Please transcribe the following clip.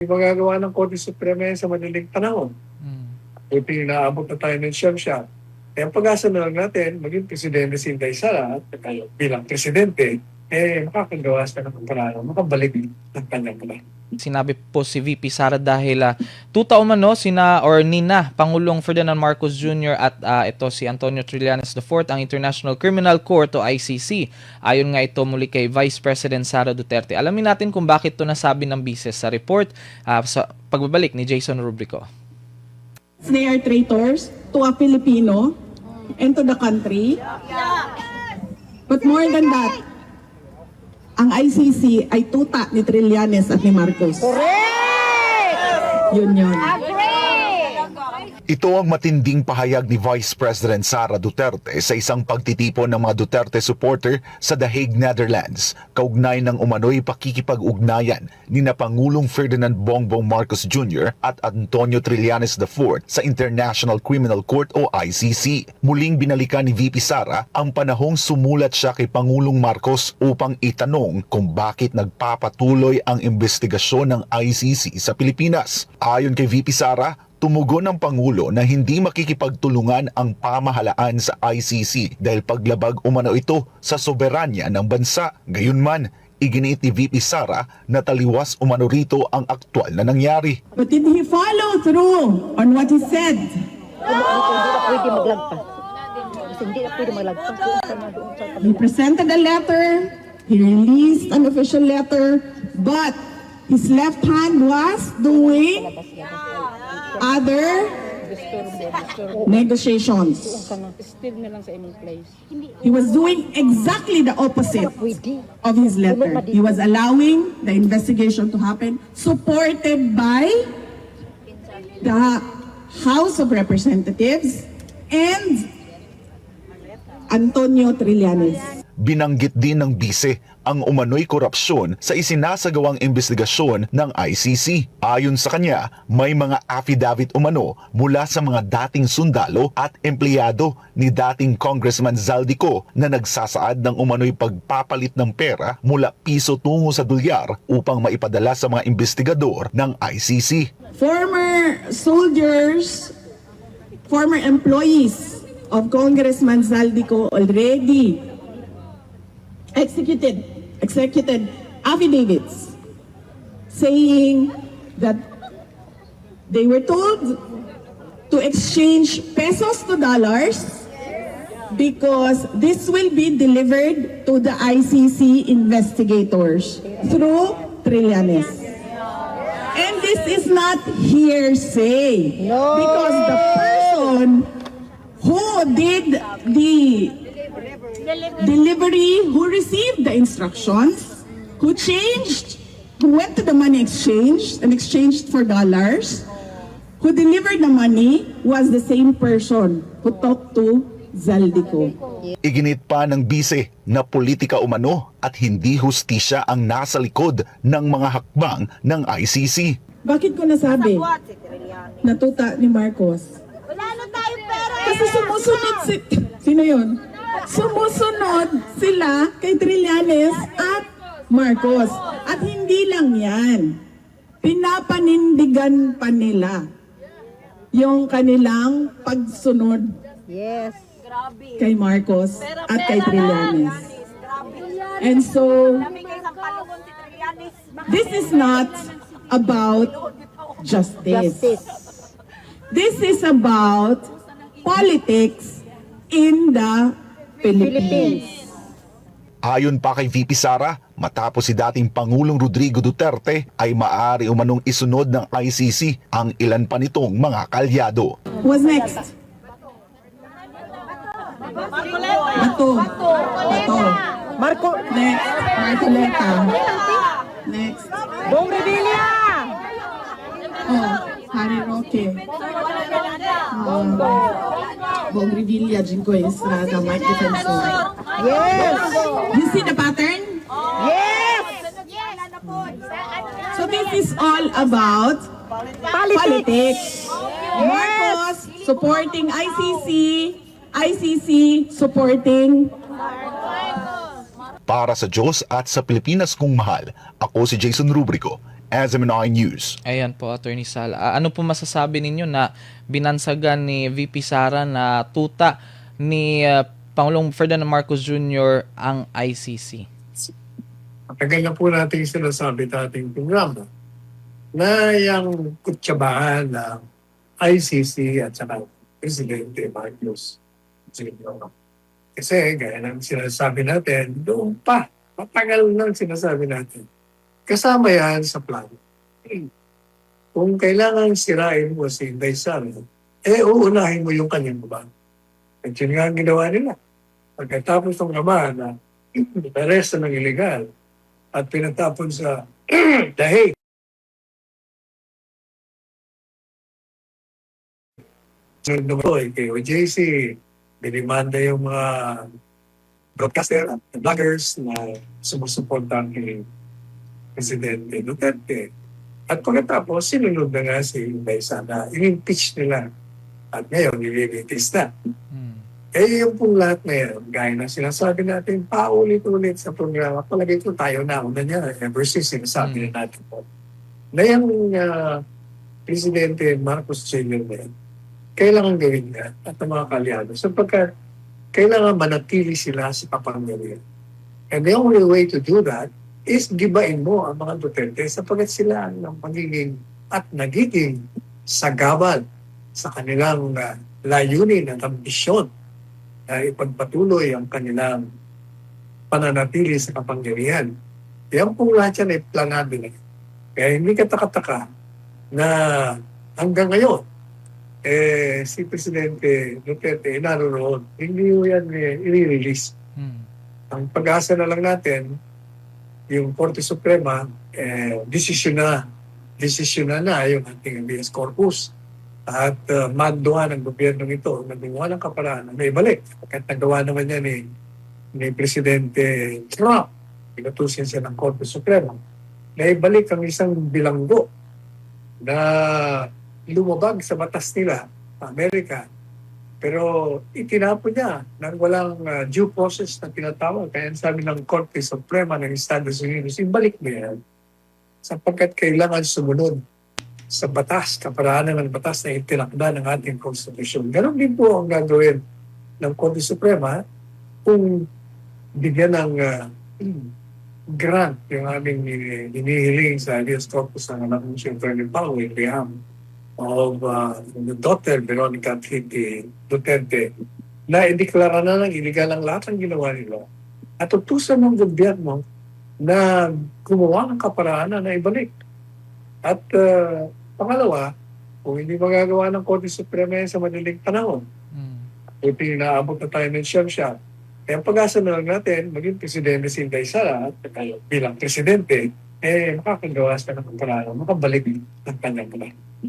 Yung magagawa ng Korte Suprema yan sa madaling panahon. Buti inaabot na tayo ng siyam-siyam. Kaya ang pag-asa na lang natin, maging presidente si Inday Sara at kayo bilang presidente, makakagawa siya ng paraan, makabalik ng kanyang plan. Sinabi po si VP Sara dahil tuta umano nina Pangulong Ferdinand Marcos Jr. at ito si Antonio Trillanes IV ang International Criminal Court o ICC. Ayon nga ito muli kay Vice President Sara Duterte. Alamin natin kung bakit ito nasabi ng bises sa report sa pagbabalik ni Jason Rubrico. They are traitors to a Filipino and to the country. But more than that, ang ICC ay tuta ni Trillanes at ni Marcos. Correct! Yun. Ito ang matinding pahayag ni Vice President Sara Duterte sa isang pagtitipon ng mga Duterte supporter sa The Hague, Netherlands, kaugnay ng umano'y pakikipag-ugnayan ni na Pangulong Ferdinand Bongbong Marcos Jr. at Antonio Trillanes IV sa International Criminal Court o ICC. Muling binalikan ni VP Sara ang panahong sumulat siya kay Pangulong Marcos upang itanong kung bakit nagpapatuloy ang investigasyon ng ICC sa Pilipinas. Ayon kay VP Sara, tumugon ng Pangulo na hindi makikipagtulungan ang pamahalaan sa ICC dahil paglabag umano ito sa soberanya ng bansa. Gayunman, iginiit ni VP Sara na taliwas umano rito ang aktwal na nangyari. But did he follow through on what he said? He presented a letter, he released an official letter, but his left hand was doing other negotiations. He was doing exactly the opposite of his letter. He was allowing the investigation to happen, supported by the House of Representatives and Antonio Trillanes. Binanggit din ng bise ang umano'y korupsyon sa isinasagawang investigasyon ng ICC. Ayon sa kanya, may mga affidavit umano mula sa mga dating sundalo at empleyado ni dating Congressman Zaldico na nagsasaad ng umano'y pagpapalit ng pera mula piso tungo sa dolyar upang maipadala sa mga investigador ng ICC. Former soldiers, former employees of Congressman Zaldico already executed affidavits saying that they were told to exchange pesos to dollars because this will be delivered to the ICC investigators through Trillanes. And this is not hearsay because the person who did the delivery, who received the instructions, who went to the money exchange and exchanged for dollars, who delivered the money was the same person who talked to Zaldico. Iginit pa ng bise na politika umano at hindi hustisya ang nasa likod ng mga hakbang ng ICC. Bakit ko nasabi na tuta ni Marcos? Wala na tayong pera! Kasi sumusunod sino yun? Sumusunod sila kay Trillanes at Marcos. At hindi lang yan. Pinapanindigan pa nila yung kanilang pagsunod kay Marcos at kay Trillanes. And so, this is not about justice. This is about politics in the Philippines. Ayon pa kay VP Sara, matapos si dating Pangulong Rodrigo Duterte ay maaari umanong isunod ng ICC ang ilan pa nitong mga kalyado. Who's next? Bato. Next. Marcoleta. Next. Bong Revilla! Harry Roque. Bong Revilla, Jingo Estrada, Mike Defensor. Yes! You see the pattern? Yes! So this is all about politics. Marcos supporting ICC, ICC supporting. Para sa Diyos at sa Pilipinas kong mahal, ako si Jason Rubrico. SMNI News. Ayan po, Attorney Sal. Ano po masasabi ninyo na binansagan ni VP Sara na tuta ni Pangulong Ferdinand Marcos Jr. ang ICC? Matagal na po natin sinasabi sa ating programa na yung kutsabahan ng ICC at saka Presidente Marcos Jr. Kasi gaya ng sinasabi natin, doon pa, matagal nang sinasabi natin. Kasama yan sa plano. Kung kailangan sirain mo si Inday Sara, uunahin mo yung kanyang baba. At yun nga ang ginawa nila. Pagkatapos ng naman na arresto ng illegal at pinatapon sa The Hague. Sunod naman kay OJC, dinimanda yung mga broadcaster at vloggers na sumusuporta kay Presidente Duterte. At pagkatapos, sinunod na nga si Inday Sara. In-impeach nila. At ngayon, nililitis na. Yung pong lahat na yan, gaya na sinasabi natin, paulit-ulit sa programa, palagay ko tayo na una niya, ever since sinasabi na natin po. Na yung Presidente Marcos Jr. na yan, kailangan gawin niya at ang mga kalyado sapagkat kailangan manatili sila sa kapangyarihan. And the only way to do that is gibain mo ang mga Duterte sapagkat sila ang magiging at nagiging sagabal sa kanilang layunin at ambisyon na ipagpatuloy ang kanilang pananatili sa kapangyarihan. Yan pong lahat yan ay planado na. Kaya hindi katakataka na hanggang ngayon, si Presidente Duterte naroon, hindi mo yan i-release. Ang pag-asa na lang natin, yung Korte Suprema, desisyon na yung ating habeas corpus. At manduhan ng gobyernong ito, nagawa ng kaparaan na ibalik. Kahit nagawa naman yan ni Presidente Trump, pinutusin siya ng Korte Suprema, na ibalik ang isang bilanggo na lumabag sa batas nila sa Amerika. Pero itinapon niya nang walang due process na tinatawag. Kaya sabi ng Korte Suprema ng Estados Unidos, ibalik mo yan sapagkat kailangan sumunod sa batas, kaparaanan ng batas na itinakda ng ating konstitusyon. Ganon din po ang gagawin ng Korte Suprema kung bigyan ng grant yung aming hinihiling sa habeas corpus ng anak ng si Atty. Paulo Graham of the daughter Veronica Titi Duterte na ideklara na ng illegal ang lahat ng ginawa nila at utusan ng gobyerno na gumawa ng kaparaanan na ibalik. At pangalawa, kung hindi magagawa ng Korte Suprema sa madaling panahon, buti naabot na tayo ng siyam-siyam. Kaya pag-asa na lang natin, maging Presidente si Inday Sara at bilang Presidente, makakagawa sa ng kaparaanan, makabalik ng kanyang pala.